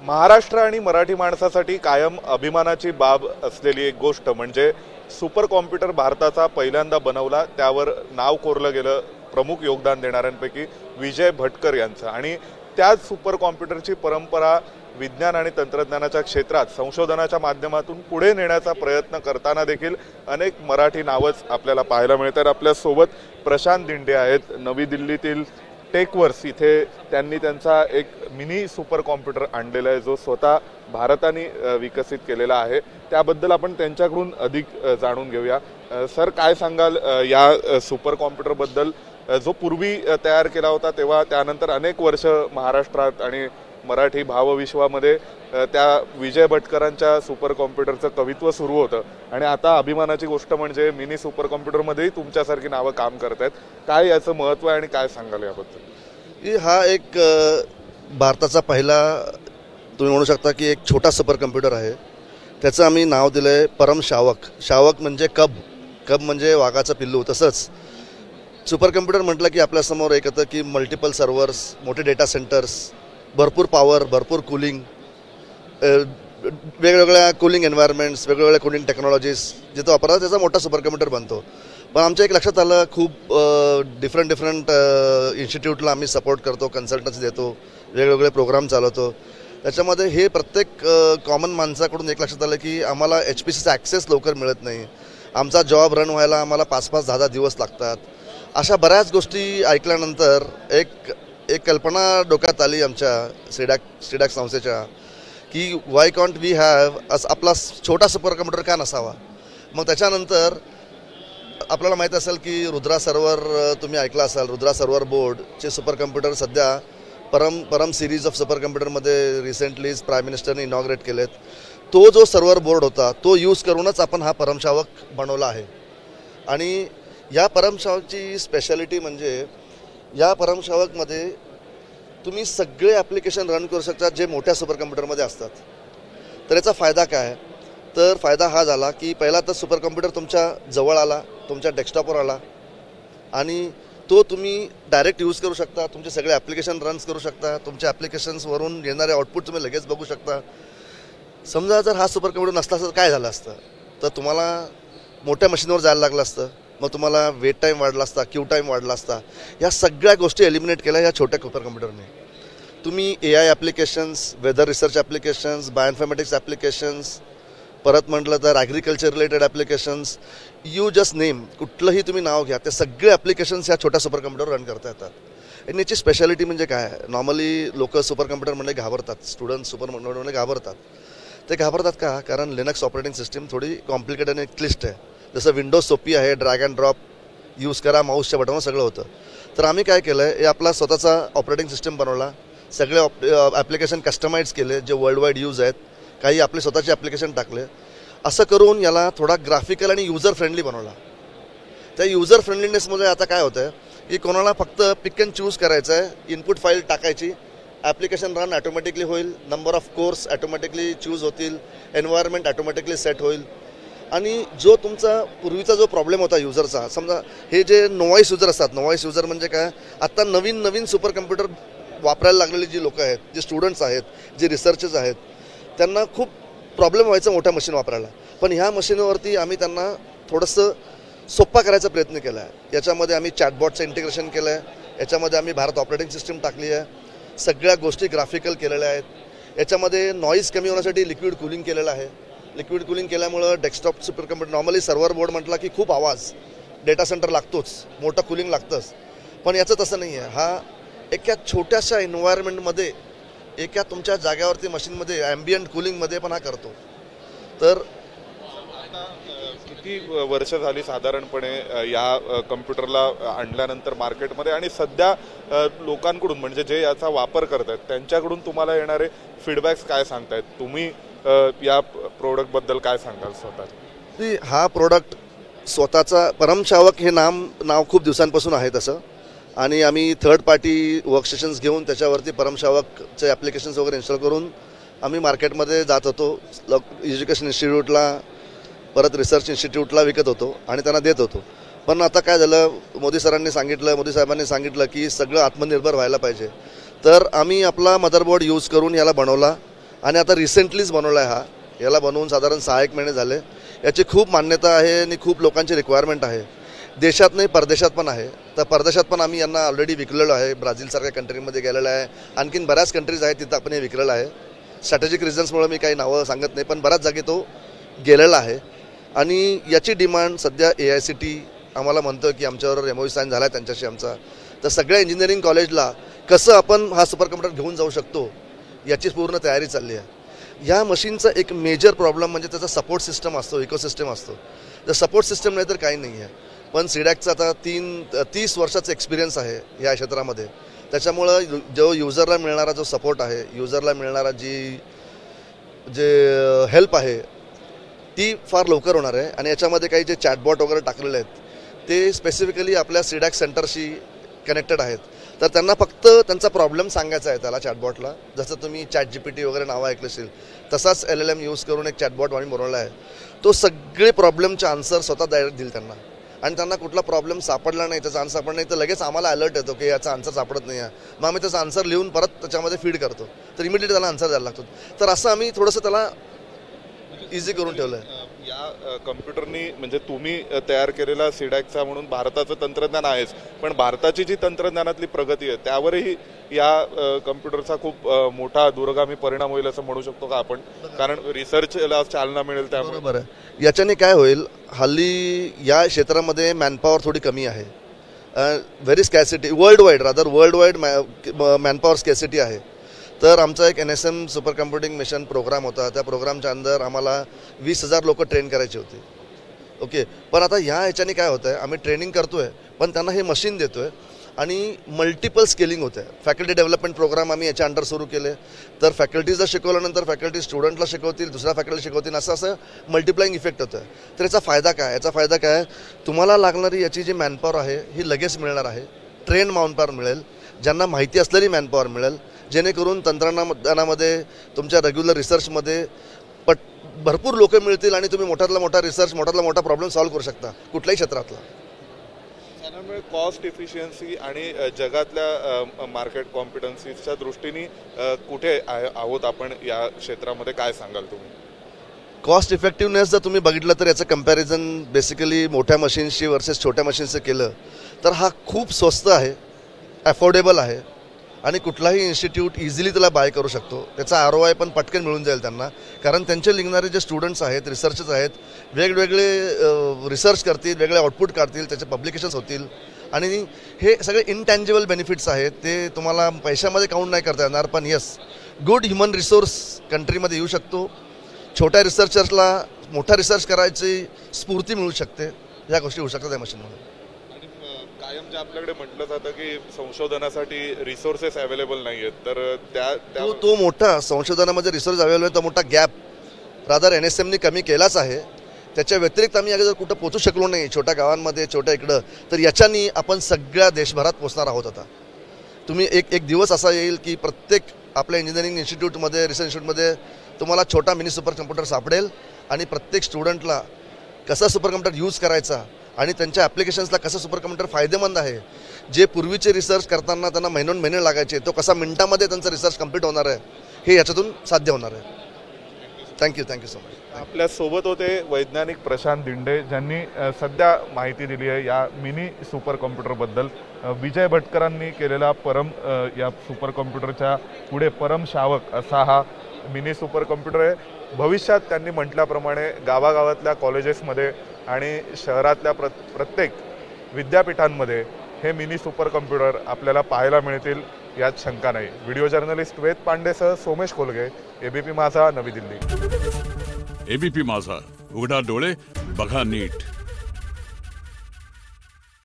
महाराष्ट्र आणि मराठी माणसासाठी कायम अभिमानाची बाब असलेली एक गोष्ट म्हणजे सुपर कॉम्प्युटर भारताचा पहिल्यांदा बनवला, त्यावर नाव कोरलं गेलं प्रमुख योगदान देणाऱ्यांपैकी विजय भटकर यांचं। आणि त्याच सुपर कॉम्प्युटरची परंपरा विज्ञान आणि तंत्रज्ञानाच्या क्षेत्रात संशोधनाच्या माध्यमातून पुढे नेण्याचा प्रयत्न करताना देखील अनेक मराठी नावच आपल्याला पाहायला मिळतात। आपल्या सोबत प्रशांत दिंडे आहेत, नवी दिल्लीतील टेकवर्स इथे त्यांनी त्यांचा एक मिनी सुपर कॉम्प्युटर आणलेला आहे जो स्वतः भारताने विकसित केलेला आहे। त्याबद्दल आपण त्यांच्याकडून अधिक जाणून घेऊया। सर, काय सांगाल या सुपर कॉम्प्युटर बद्दल, जो पूर्वी तयार केला होता तेव्हा त्यानंतर अनेक वर्ष महाराष्ट्रात आणि मराठी भावविश्वामध्ये त्या विजय भटकरांच्या सुपर कॉम्प्युटरचं कवित्व सुरू होतं आणि आता अभिमानाची गोष्ट म्हणजे मिनी सुपर कॉम्प्युटरमध्येही तुमच्यासारखी नावं काम करत आहेत। काय याचं महत्त्व आहे आणि काय सांगाल याबद्दल? हा एक भारताचा पहिला तुम्ही म्हणू शकता की एक छोटा सुपर कॉम्प्युटर आहे। त्याचं आम्ही नाव दिलं आहे परम शावक। शावक म्हणजे कब म्हणजे वाघाचं पिल्लू। तसंच सुपर कॉम्प्युटर म्हटलं की आपल्यासमोर एक येतं की मल्टिपल सर्व्हर्स, मोठे डेटा सेंटर्स, भरपूर पॉवर, भरपूर कूलिंग, वेगवेगळ्या कूलिंग एन्व्हायरमेंट्स, वेगवेगळ्या कूलिंग टेक्नॉलॉजीज जिथं वापरतात त्याचा मोठा सुपर कॉम्प्युटर बनतो। पण आमच्या एक लक्षात आलं, खूप डिफरंट इन्स्टिट्यूटला आम्ही सपोर्ट करतो, कन्सल्टन्सी देतो, वेगवेगळे प्रोग्राम चालवतो। त्याच्यामध्ये हे प्रत्येक कॉमन माणसाकडून एक लक्षात आलं की आम्हाला HPCचा ॲक्सेस लवकर मिळत नाही, आमचा जॉब रन व्हायला आम्हाला 5-5, 10-10 दिवस लागतात। अशा बऱ्याच गोष्टी ऐकल्यानंतर एक कल्पना डोक्यात आली आमच्या सीडॅक संस्थेच्या की वाय कॉन्ट वी हॅव आपला छोटा सुपर कॉम्प्युटर का नसावा। मग त्याच्यानंतर आपल्याला माहीत असेल की रुद्रा सर्व्हर तुम्ही ऐकला असाल, रुद्रा सर्व्हर बोर्डचे सुपर कॉम्प्युटर सध्या परम सिरीज ऑफ सुपर कॉम्प्युटरमध्ये रिसेंटलीच प्राईम मिनिस्टरने इनॉग्रेट केलेत। तो जो सर्व्हर बोर्ड होता तो यूज करूनच आपण हा परमशावक बनवला आहे। आणि या परमशावकची स्पेशालिटी म्हणजे या परमशावकमध्ये तुम्ही सगळे ॲप्लिकेशन रन करू शकता जे मोठ्या सुपर कॉम्प्युटरमध्ये असतात। तर याचा फायदा काय? तर फायदा हा झाला की पहिला तर सुपर कॉम्प्युटर तुमच्या जवळ आला, तुमच्या डेस्कटॉपवर आला आणि तो तुम्ही डायरेक्ट यूज करू शकता, तुमचे सगळे ॲप्लिकेशन रन्स करू शकता, तुमच्या ॲप्लिकेशन्सवरून येणारे आउटपुट तुम्ही लगेच बघू शकता। समजा जर हा सुपर कॉम्प्युटर नसला असता तर काय झालं असतं? तर तुम्हाला मोठ्या मशीनवर जायला लागलं असतं, मग तुम्हाला वेट टाईम वाढला असता, क्यू टाईम वाढला असता। या सगळ्या गोष्टी एलिमिनेट केल्या या छोट्या सुपर कॉम्प्युटरने। तुम्ही AI applications, weather research applications, bioinformatics applications, परत म्हटलं तर agriculture related applications, you just name, कुठलंही तुम्ही नाव घ्या, ते सगळे ॲप्लिकेशन्स ह्या छोट्या सुपर कॉम्प्युटरवर रन करता येतात। आणि याची स्पेशालिटी म्हणजे काय? नॉर्मली लोक सुपर कॉम्प्युटर म्हणजे घाबरतात, स्टुडंट सुपर कॉम्प्युटर म्हणजे घाबरतात। ते घाबरतात का? कारण लिनक्स ऑपरेटिंग सिस्टीम थोडी कॉम्प्लिकेटेड आणि क्लिष्ट आहे। जसं विंडोज सोपी आहे, ड्रॅग अँड ड्रॉप यूज करा, माऊसच्या बटनवर सगळं होतं। तर आम्ही काय केलं आहे, हे आपला स्वतःचा ऑपरेटिंग सिस्टम बनवला, सगळे ॲप्लिकेशन कस्टमाइज केले जे वर्ल्ड वाईड यूज आहेत, काही आपले स्वतःचे ॲप्लिकेशन टाकले। असं करून याला थोडा ग्राफिकल आणि युजर फ्रेंडली बनवला। त्या युजर फ्रेंडलीनेसमध्ये आता काय होतं की कोणाला फक्त पिक अँड चूज करायचं आहे, इनपुट फाईल टाकायची, ॲप्लिकेशन रन ॲटोमॅटिकली होईल, number of course automatically choose होतील, एन्व्हायरमेंट ॲटोमॅटिकली सेट होईल। आणि जो तुमचा पूर्वीचा जो प्रॉब्लेम होता युजरचा, समजा हे जे नोवाईस युजर असतात, नोवाईस युजर म्हणजे काय, आत्ता नवीन सुपर कॉम्प्युटर वापरायला लागलेली जी लोकं आहेत, जे स्टुडंट्स आहेत, जे रिसर्चर्स आहेत, त्यांना खूप प्रॉब्लेम व्हायचा मोठ्या मशीन वापरायला। पण ह्या मशीनवरती आम्ही त्यांना थोडंसं सोप्पा करायचा प्रयत्न केला आहे। याच्यामध्ये आम्ही चॅटबॉटचं इंटिग्रेशन केलं आहे, याच्यामध्ये आम्ही भारत ऑपरेटिंग सिस्टीम टाकली आहे, सगळ्या गोष्टी ग्राफिकल केलेल्या आहेत। याच्यामध्ये नॉईज कमी होण्यासाठी लिक्विड कूलिंग केलेलं आहे। लिक्विड कूलिंग केल्यामुळं desktop super computer, normally server board म्हटला की खूप आवाज, डेटा सेंटर लागतोच, मोठं कूलिंग लागतंच, पण याचं तसं नाही आहे। हा एका छोट्याशा एन्व्हायरमेंटमध्ये, एका तुमच्या जाग्यावरती मशीनमध्ये ॲम्बियंट कूलिंगमध्ये पण हा करतो। तर किती वर्ष झाली साधारणपणे या कम्प्युटरला आणल्यानंतर मार्केटमध्ये, आणि सध्या लोकांकडून म्हणजे जे याचा वापर करत आहेत त्यांच्याकडून तुम्हाला येणारे फीडबॅक्स काय सांगतायत? तुम्ही या प्रोडक्टबद्दल काय सांगाल स्वतः? हा प्रोडक्ट स्वतःचा परमशावक हे नाव खूप दिवसांपासून आहे तसं, आणि आम्ही थर्ड पार्टी वर्कस्टेशन्स घेऊन त्याच्यावरती परमशावकचे ॲप्लिकेशन्स वगैरे इन्स्टॉल करून आम्ही मार्केटमध्ये जात होतो, एज्युकेशन इन्स्टिट्यूटला, परत रिसर्च इन्स्टिट्यूटला विकत होतो आणि त्यांना देत होतो। पण आता काय झालं, मोदी साहेबांनी सांगितलं की सगळं आत्मनिर्भर व्हायला पाहिजे। तर आम्ही आपला मदरबोर्ड यूज करून याला बनवला आणि आता रिसेंटलीच बनवला आहे हा. याला बनवून साधारण 6-1 महिने झाले. याची खूप मान्यता आहे आणि खूप लोकांची रिक्वायरमेंट आहे. देशात नाही परदेशात पण आहे. तर परदेशात पण आम्ही यांना ऑलरेडी विकलेलो आहे. ब्राझीलसारख्या कंट्रीमध्ये गेलेलं आहे. आणखीन बऱ्याच कंट्रीज आहेत तिथं आपण हे विकलेलं आहे. स्ट्रॅटेजिक रिझन्समुळे मी काही नावं सांगत नाही, पण बऱ्याच जागी तो गेलेला आहे. आणि याची डिमांड सध्या AICT आम्हाला म्हणतो की आमच्यावर MOU साईन झाला आहे त्यांच्याशी आमचा. तर सगळ्या इंजिनिअरिंग कॉलेजला कसं आपण हा सुपर कम्प्युटर घेऊन जाऊ शकतो याची पूर्ण तयारी चालली आहे. या मशीनचा एक मेजर प्रॉब्लेम म्हणजे त्याचा सपोर्ट सिस्टम असतो, इकोसिस्टम असतो. तर सपोर्ट सिस्टम नाही तर काही नाही आहे. पण सीडॅकचा आता 30 वर्षाचा एक्सपिरियन्स आहे या क्षेत्रामध्ये. त्याच्यामुळं जो युजरला मिळणारा जो सपोर्ट आहे, युजरला मिळणारा जे हेल्प आहे ती फार लवकर होणार आहे. आणि याच्यामध्ये काही जे चॅटबॉट वगैरे टाकलेले आहेत ते स्पेसिफिकली आपल्या सीडॅक सेंटरशी कनेक्टेड आहेत. तर त्यांना फक्त त्यांचा प्रॉब्लेम सांगायचा आहे त्याला चॅटबॉटला. जसं तुम्ही ChatGPT वगैरे नावं ऐकलं असेल तसाच LLM यूज करून एक चॅटबॉट आम्ही बनवला आहे. तो सगळे प्रॉब्लेमचे आन्सर स्वतः डायरेक्ट देईल त्यांना. आणि त्यांना कुठला प्रॉब्लेम सापडला नाही, त्याचा आन्सर सापडला नाही तर लगेच आम्हाला अलर्ट येतो की याचा आन्सर सापडत नाही आहे. मग आम्ही त्याचा आन्सर लिहून परत त्याच्यामध्ये फीड करतो. तर इमिडिएटली त्याला आन्सर द्यायला लागतो. तर असं आम्ही थोडंसं त्याला इझी करून ठेवलं आहे. या कम्प्युटरनी म्हणजे तुम्ही तयार केलेला सीडॅकचा म्हणून भारताचं तंत्रज्ञान आहेच, पण भारताची जी तंत्रज्ञानातली प्रगती आहे त्यावरही या कम्प्युटरचा खूप मोठा दूरगामी परिणाम होईल असं म्हणू शकतो का आपण? कारण रिसर्चला चालना मिळेल त्यामुळे. बरोबर आहे. याच्याने काय होईल, हल्ली या क्षेत्रामध्ये मॅनपॉवर थोडी कमी आहे. Very scarcity world wide manpower scarcity आहे. तर आमचा एक NSM super computing mission programme होता. त्या प्रोग्रामच्या अंदर आम्हाला 20,000 लोक ट्रेन करायचे होते. ओके, पण आता ह्याच्याने काय होतं आहे, आम्ही ट्रेनिंग करतो आहे पण त्यांना हे मशीन देतो आहे आणि मल्टिपल स्केलिंग होतं आहे. फॅकल्टी डेव्हलपमेंट प्रोग्राम आम्ही याच्या अंडर सुरू केले. तर फॅकल्टीजला शिकवल्यानंतर फॅकल्टी स्टुडंटला शिकवतील, दुसऱ्या फॅकल्टी शिकवतील, असं मल्टिप्लाइंग इफेक्ट होतं आहे. तर याचा फायदा काय? याचा फायदा काय, तुम्हाला लागणारी याची जी मॅनपॉवर आहे ही लगेच मिळणार आहे. ट्रेन मॅनपॉवर मिळेल, ज्यांना माहिती असलेली मॅनपॉवर मिळेल, जेणेकरून तंत्रज्ञानामध्ये तुमच्या रेग्युलर रिसर्चमध्ये भरपूर लोक मिळतील आणि तुम्ही मोठ्यातला मोठा रिसर्च, मोठ्यातला मोठा प्रॉब्लेम सॉल्व्ह करू शकता कुठल्याही क्षेत्रातला. त्यामुळे कॉस्ट इफिशियन्सी आणि जगातल्या मार्केट कॉम्पिटन्सीच्या दृष्टीने कुठे आहोत आपण या क्षेत्रामध्ये, काय सांगाल तुम्ही? कॉस्ट इफेक्टिव्हनेस जर तुम्ही बघितलं तर याचं कंपॅरिझन बेसिकली मोठ्या मशीन्सची वर्सेस छोट्या मशीन्सचं केलं तर हा खूप स्वस्त आहे, अफोर्डेबल आहे आणि कुठलाही इन्स्टिट्यूट इझिली त्याला बाय करू शकतो. त्याचा ROI पण पटकन मिळून जाईल त्यांना, कारण त्यांचे निघणारे जे स्टुडंट्स आहेत, रिसर्चर्स आहेत, वेगवेगळे रिसर्च करतील, वेगळे आउटपुट काढतील, त्याचे पब्लिकेशन्स होतील आणि हे सगळे इनटँजिबल बेनिफिट्स आहेत. ते तुम्हाला पैशामध्ये काउंट नाही करता येणार, पण येस, गुड ह्युमन रिसोर्स कंट्रीमध्ये येऊ शकतो. छोट्या रिसर्चर्सला मोठा रिसर्च करायची स्फूर्ती मिळू शकते. या गोष्टी होऊ शकतात या मशीनमध्ये. कायम जे आपल्याकडे म्हटलं जातं की संशोधनासाठी रिसोर्सेस अवेलेबल नाही आहेत, तर तो मोठा संशोधनामध्ये रिसोर्स अवेलेबल आहे, तो मोठा गॅप रादर NSMने कमी केलाच आहे. त्याच्या व्यतिरिक्त आम्ही अगदी जर कुठं पोचू शकलो नाही छोट्या गावांमध्ये, छोट्या इकडं, तर याच्यानी आपण सगळ्या देशभरात पोचणार आहोत. आता तुम्ही एक दिवस असा येईल की प्रत्येक आपल्या इंजिनिअरिंग इन्स्टिट्यूटमध्ये, रिसर्च इन्स्टिट्यूटमध्ये तुम्हाला छोटा मिनी सुपर कम्प्युटर सापडेल आणि प्रत्येक स्टुडंटला कसा सुपर कम्प्युटर यूज करायचा आणि त्यांच्या ॲप्लिकेशन्सला कसं सुपर कम्प्युटर फायदेमंद आहे. जे पूर्वीचे रिसर्च करताना त्यांना महिने लागायचे, तो कसा मिनिटामध्ये त्यांचा रिसर्च कंप्लीट होणार आहे, हे याच्यातून साध्य होणार आहे. Thank you so much. आपल्यासोबत होते वैज्ञानिक प्रशांत दिंडे, ज्यांनी सध्या माहिती दिली आहे या मिनी सुपर कॉम्प्युटरबद्दल. विजय भटकरांनी केलेला या सुपर कॉम्प्युटरच्या पुढे परम शावक असा हा मिनी सुपर कॉम्प्युटर आहे. भविष्यात त्यांनी म्हटल्याप्रमाणे गावागावातल्या कॉलेजेसमध्ये आणि शहरातल्या प्रत्येक विद्यापीठांमध्ये हे मिनी सुपर कॉम्प्युटर आपल्याला पाहायला मिळतील यात शंका नाही. व्हिडिओ जर्नलिस्ट वेद पांडेसह सोमेश कोलगे, ABP माझा, नवी दिल्ली. ABP माझा, उघडा डोळे बघा नीट.